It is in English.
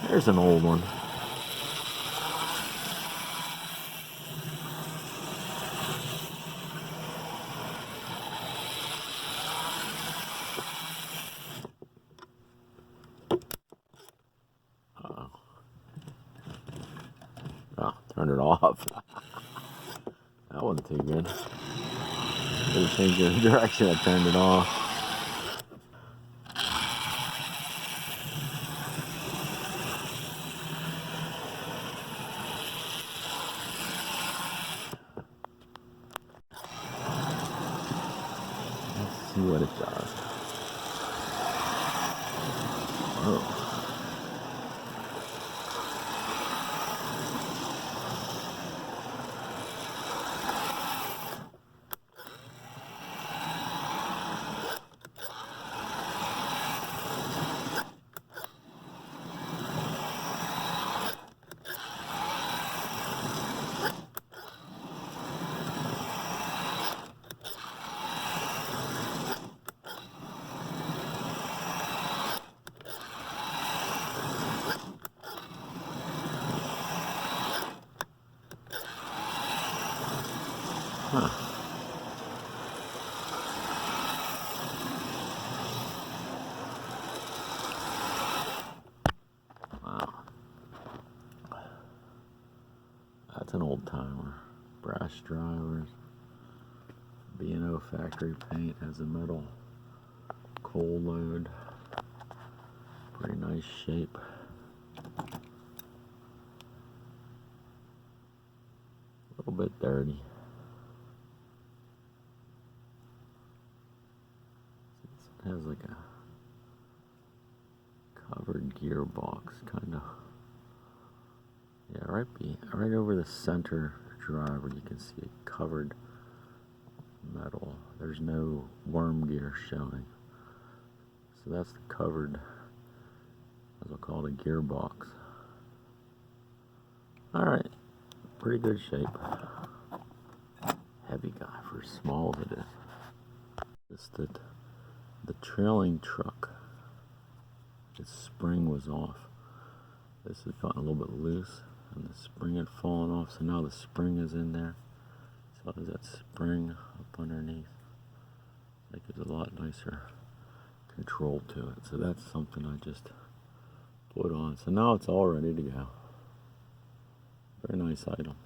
There's an old one. Oh, turned it off. That wasn't too good. It changed the direction. I turned it off. Let's see what it does. Oh. Huh. Wow. That's an old timer. Brass drivers. B&O factory paint, has a metal coal load. Pretty nice shape. A little bit dirty. It has like a covered gearbox, kind of. Yeah, right over the center driver, you can see a covered metal. There's no worm gear showing. So that's the covered, as I'll call it, a gearbox. Alright, pretty good shape. Heavy guy for as small as it is. Just that the trailing truck, its spring was off. This has gotten a little bit loose and the spring had fallen off, so now the spring is in there. So there's that spring up underneath. That gives a lot nicer control to it. So that's something I just put on. So now it's all ready to go. Very nice item.